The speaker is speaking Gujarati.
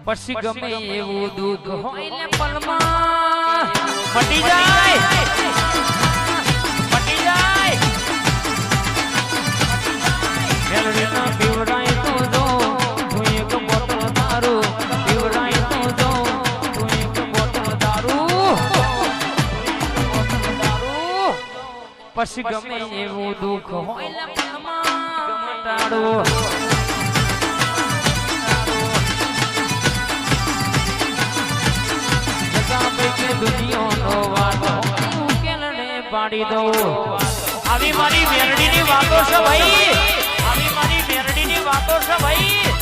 પછી ગમે એવું દુઃખ હોય ને પલમાં પટી જાય મેલડીના પીવડાય તો જો હું એક બોટલ દારૂ પીવડાય તો જો હું એક બોટલ દારૂ પછી ગમે એવું દુઃખ હોય ને પલમાં મટાડો દુનિયાનો વાતો ઉકેલને પાડી દઉં આવી મારી મેરડીની વાતો છે ભાઈ આવી મારી મેરડીની વાતો છે ભાઈ